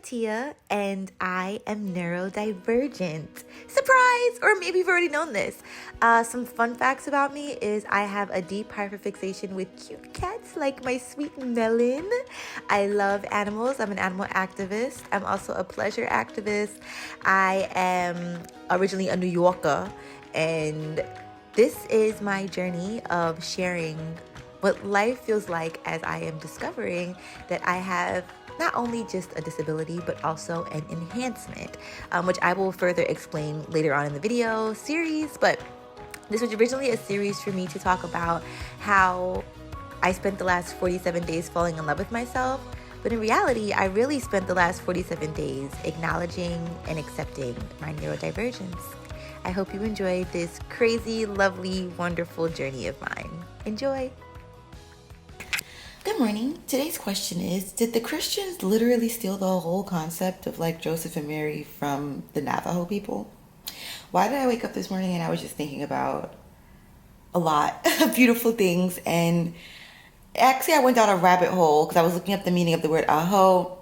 Tia, and I am neurodivergent. Surprise! Or maybe you've already known this. Some fun facts about me is I have a deep hyperfixation with cute cats like my sweet Melon. I love animals. I'm an animal activist. I'm also a pleasure activist. I am originally a New Yorker, and this is my journey of sharing what life feels like as I am discovering that I have not only just a disability, but also an enhancement, which I will further explain later on in the video series. But this was originally a series for me to talk about how I spent the last 47 days falling in love with myself. But in reality, I really spent the last 47 days acknowledging and accepting my neurodivergence. I hope you enjoyed this crazy, lovely, wonderful journey of mine. Enjoy. Good morning. Today's question is, did the Christians literally steal the whole concept of like Joseph and Mary from the Navajo people? Why did I wake up this morning and I was just thinking about a lot of beautiful things, and actually I went down a rabbit hole because I was looking up the meaning of the word aho,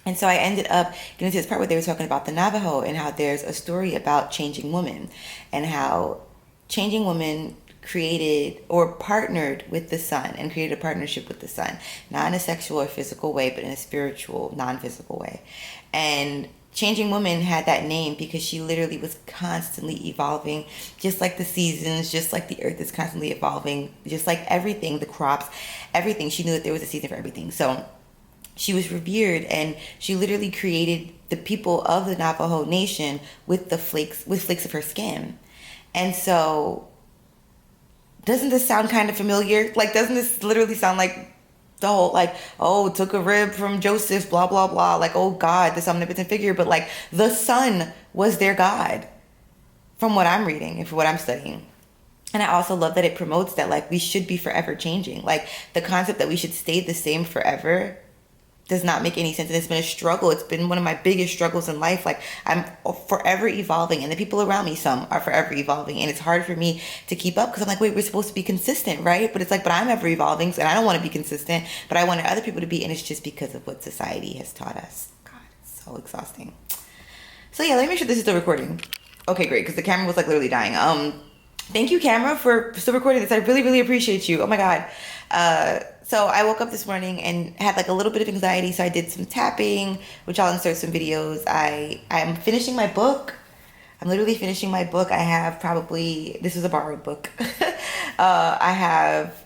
and so I ended up getting to this part where they were talking about the Navajo and how there's a story about changing women and how changing women created or partnered with the sun and created a partnership with the sun, not in a sexual or physical way, but in a spiritual, non-physical way. And changing woman had that name because she literally was constantly evolving, just like the seasons, just like the earth is constantly evolving, just like everything, the crops, everything. She knew that there was a season for everything. So she was revered, and she literally created the people of the Navajo Nation with flakes of her skin. And so doesn't this sound kind of familiar? Like, doesn't this literally sound like the whole, like, oh, took a rib from Joseph, blah, blah, blah. Like, oh, God, this omnipotent figure. But, like, the sun was their God, from what I'm reading and from what I'm studying. And I also love that it promotes that, like, we should be forever changing. Like, the concept that we should stay the same forever does not make any sense. And it's been a struggle. It's been one of my biggest struggles in life. Like, I'm forever evolving, and the people around me, some are forever evolving, and it's hard for me to keep up because I'm like, wait, we're supposed to be consistent, right? But it's like, but I'm ever evolving, and I don't want to be consistent, but I wanted other people to be, and it's just because of what society has taught us. God, it's so exhausting. So yeah, let me make sure this is still recording. Okay, great, because the camera was like literally dying. Thank you, camera, for still recording this. I really, really appreciate you. Oh my God. So I woke up this morning and had like a little bit of anxiety, so I did some tapping, which I'll insert some videos. I'm finishing my book. I'm literally finishing my book. I have probably, this is a borrowed book. I have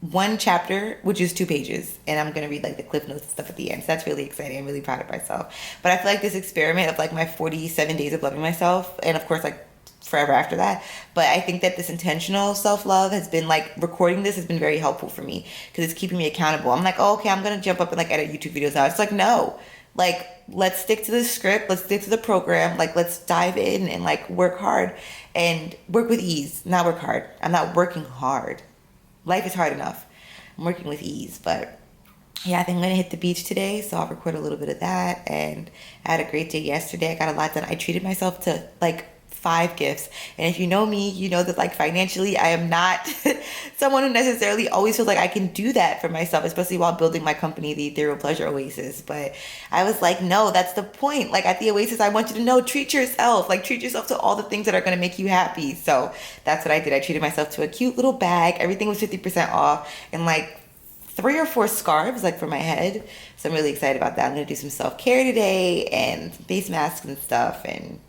one chapter, which is 2 pages, and I'm going to read like the cliff notes and stuff at the end. So that's really exciting. I'm really proud of myself. But I feel like this experiment of like my 47 days of loving myself, and of course like forever after that, but I think that this intentional self-love has been like, recording this has been very helpful for me because it's keeping me accountable. I'm like, oh, okay, I'm gonna jump up and like edit YouTube videos now. It's like, no, like, let's stick to the script, let's stick to the program, like, let's dive in and like work hard and work with ease, not work hard. I'm not working hard. Life is hard enough. I'm working with ease. But yeah, I think I'm gonna hit the beach today, so I'll record a little bit of that. And I had a great day yesterday. I got a lot done. I treated myself to like 5 gifts. And if you know me, you know that like financially, I am not someone who necessarily always feels like I can do that for myself, especially while building my company, the Ethereal Pleasure Oasis. But I was like, no, that's the point. Like at the Oasis, I want you to know, treat yourself, like treat yourself to all the things that are going to make you happy. So that's what I did. I treated myself to a cute little bag. Everything was 50% off, and like 3 or 4 scarves like for my head. So I'm really excited about that. I'm going to do some self-care today and face masks and stuff. And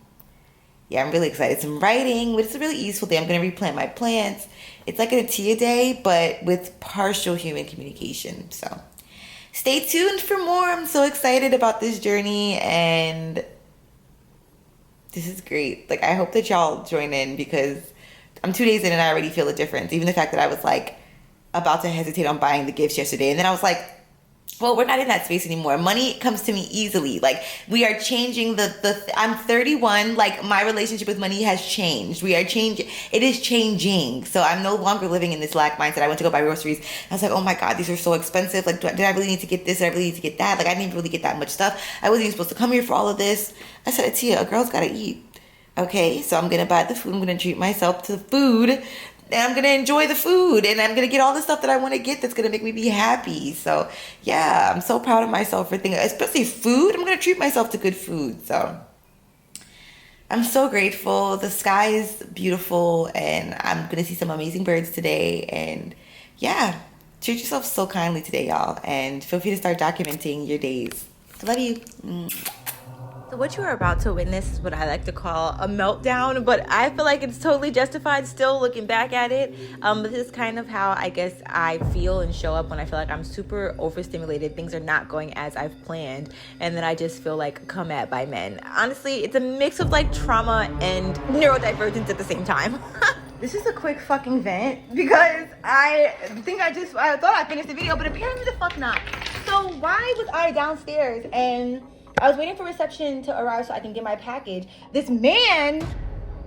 yeah, I'm really excited. Some writing, but it's a really easeful day. I'm going to replant my plants. It's like an Tia day, but with partial human communication. So stay tuned for more. I'm so excited about this journey, and this is great. Like, I hope that y'all join in because I'm 2 days in and I already feel a difference. Even the fact that I was like about to hesitate on buying the gifts yesterday, and then I was like, well, we're not in that space anymore. Money comes to me easily. Like, we are changing I'm 31. Like, my relationship with money has changed. We are changing. It is changing. So I'm no longer living in this lack mindset. I went to go buy groceries. I was like, oh my God, these are so expensive. Like, did I really need to get this? Did I really need to get that? Like, I didn't even really get that much stuff. I wasn't even supposed to come here for all of this. I said, Tia, a girl's got to eat. Okay, so I'm going to buy the food. I'm going to treat myself to food. and I'm gonna enjoy the food, and I'm gonna get all the stuff that I want to get that's gonna make me be happy. So yeah, I'm so proud of myself for thinking, especially food. I'm gonna treat myself to good food. So I'm so grateful. The sky is beautiful, and I'm gonna see some amazing birds today. And yeah, treat yourself so kindly today, y'all, and feel free to start documenting your days. I love you. So what you are about to witness is what I like to call a meltdown, but I feel like it's totally justified still looking back at it. This is kind of how I guess I feel and show up when I feel like I'm super overstimulated. Things are not going as I've planned, and then I just feel like come at by men. Honestly, it's a mix of like trauma and neurodivergence at the same time. This is a quick fucking vent because I thought I finished the video, but apparently the fuck not. So why was I downstairs and I was waiting for reception to arrive so I can get my package? This man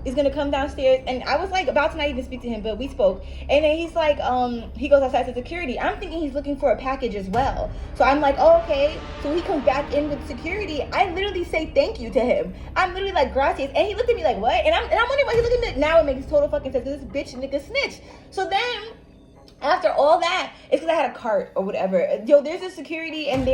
is gonna come downstairs, and I was like about to not even speak to him, but we spoke. And then he's like, he goes outside to security. I'm thinking he's looking for a package as well. So I'm like, oh, okay. So he comes back in with security. I literally say thank you to him. I'm literally like, gracias. And he looked at me like, what? And I'm wondering why he looked at me. Now it makes total fucking sense. This bitch nigga snitch. So then after all that, it's because I had a cart or whatever. Yo, there's a security, and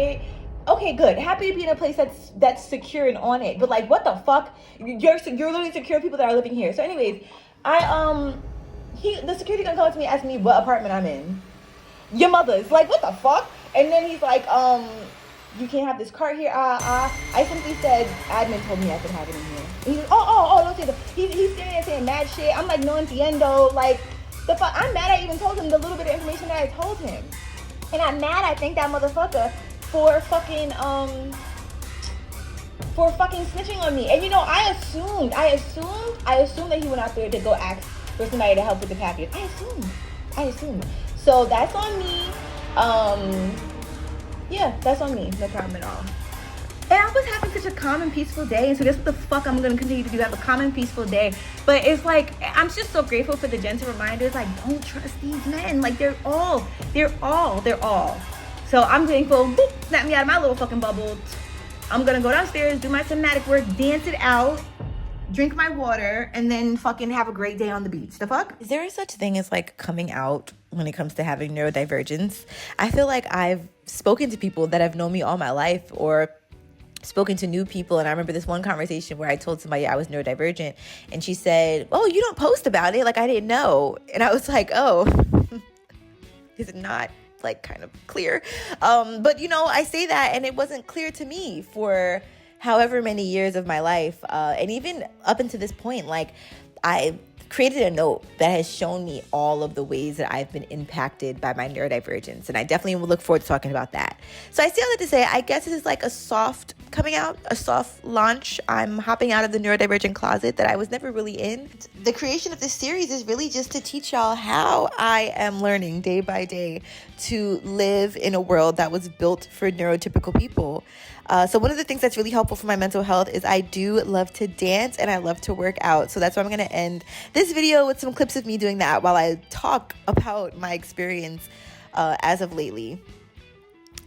okay, good. Happy to be in a place that's secure and on it. But like, what the fuck? You're literally secure people that are living here. So anyways, the security gonna come up to me, ask me what apartment I'm in. Your mother's. Like, what the fuck? And then he's like, you can't have this cart here. I simply said, admin told me I could have it in here. And he's like, oh, don't say that. He's standing there saying mad shit. I'm like, no entiendo. Like, the fuck? I'm mad I even told him the little bit of information that I told him. And I'm mad I think that motherfucker for fucking snitching on me. And you know, I assumed that he went out there to go ask for somebody to help with the package. I assumed. So that's on me. Yeah, that's on me. No problem at all. And I was having such a calm and peaceful day, and so that's what the fuck I'm gonna continue to do. Have a calm and peaceful day. But it's like, I'm just so grateful for the gentle reminders. Like, don't trust these men. Like, they're all. So I'm thankful. Boop, snap me out of my little fucking bubble. I'm gonna go downstairs, do my somatic work, dance it out, drink my water, and then fucking have a great day on the beach. The fuck? Is there such thing as like coming out when it comes to having neurodivergence? I feel like I've spoken to people that have known me all my life, or spoken to new people, and I remember this one conversation where I told somebody I was neurodivergent, and she said, oh, you don't post about it? Like, I didn't know. And I was like, oh, is it not like kind of clear? But you know, I say that, and it wasn't clear to me for however many years of my life, and even up until this point. Like, I created a note that has shown me all of the ways that I've been impacted by my neurodivergence, and I definitely will look forward to talking about that. So I say all that to say, I guess this is like a soft coming out, a soft launch. I'm hopping out of the neurodivergent closet that I was never really in. The creation of this series is really just to teach y'all how I am learning day by day to live in a world that was built for neurotypical people. So one of the things that's really helpful for my mental health is I do love to dance and I love to work out. So that's why I'm going to end this video with some clips of me doing that while I talk about my experience as of lately.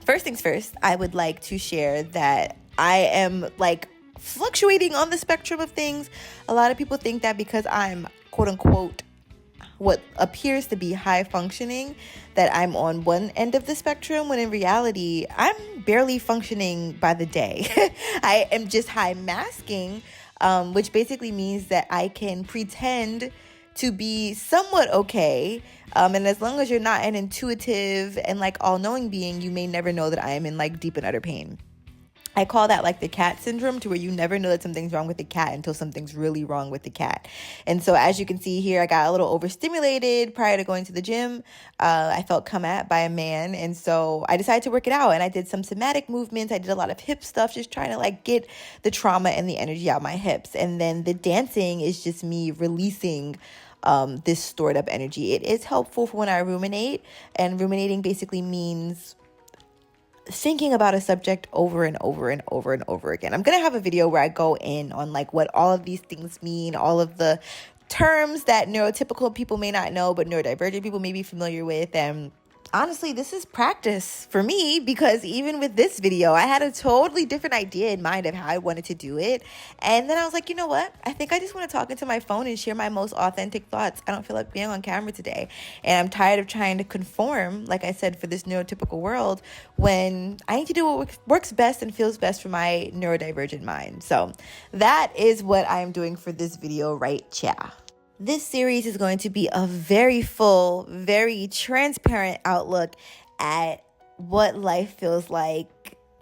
First things first, I would like to share that I am like fluctuating on the spectrum of things. A lot of people think that because I'm quote unquote what appears to be high functioning, that I'm on one end of the spectrum, when in reality, I'm barely functioning by the day. I am just high masking, which basically means that I can pretend to be somewhat okay. And as long as you're not an intuitive and like all-knowing being, you may never know that I am in like deep and utter pain. I call that like the cat syndrome, to where you never know that something's wrong with the cat until something's really wrong with the cat. And so as you can see here, I got a little overstimulated prior to going to the gym. I felt come at by a man. And so I decided to work it out, and I did some somatic movements. I did a lot of hip stuff, just trying to like get the trauma and the energy out my hips. And then the dancing is just me releasing this stored up energy. It is helpful for when I ruminate, and ruminating basically means thinking about a subject over and over and over and over again. I'm going to have a video where I go in on like what all of these things mean, all of the terms that neurotypical people may not know, but neurodivergent people may be familiar with, and honestly, this is practice for me, because even with this video, I had a totally different idea in mind of how I wanted to do it. And then I was like, you know what? I think I just want to talk into my phone and share my most authentic thoughts. I don't feel like being on camera today. And I'm tired of trying to conform, like I said, for this neurotypical world, when I need to do what works best and feels best for my neurodivergent mind. So that is what I am doing for this video right here. This series is going to be a very full, very transparent outlook at what life feels like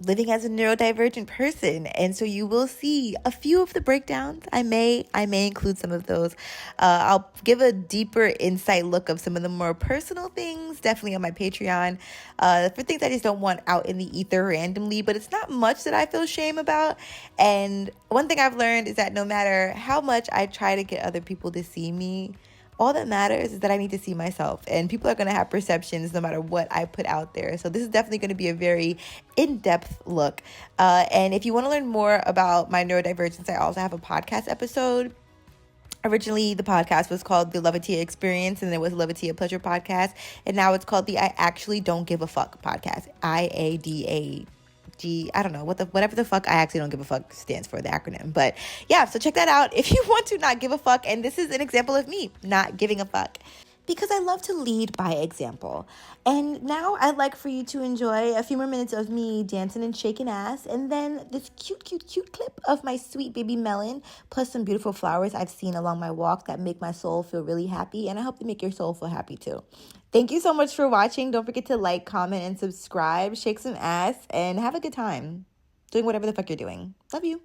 living as a neurodivergent person. And so you will see a few of the breakdowns. I may include some of those. I'll give a deeper insight look of some of the more personal things, definitely on my Patreon, for things I just don't want out in the ether randomly, but it's not much that I feel shame about. And one thing I've learned is that no matter how much I try to get other people to see me, all that matters is that I need to see myself, and people are going to have perceptions no matter what I put out there. So this is definitely going to be a very in-depth look. And if you want to learn more about my neurodivergence, I also have a podcast episode. Originally, the podcast was called The Levitia Experience, and it was Levitia Pleasure Podcast. And now it's called the I Actually Don't Give a Fuck Podcast. IADA. I don't know whatever the fuck I actually don't give a fuck stands for, the acronym. But yeah, so check that out if you want to not give a fuck. And this is an example of me not giving a fuck, because I love to lead by example. And now I'd like for you to enjoy a few more minutes of me dancing and shaking ass, and then this cute clip of my sweet baby melon, plus some beautiful flowers I've seen along my walk that make my soul feel really happy, and I hope they make your soul feel happy too. Thank you so much for watching. Don't forget to like, comment, and subscribe. Shake some ass, and have a good time doing whatever the fuck you're doing. Love you.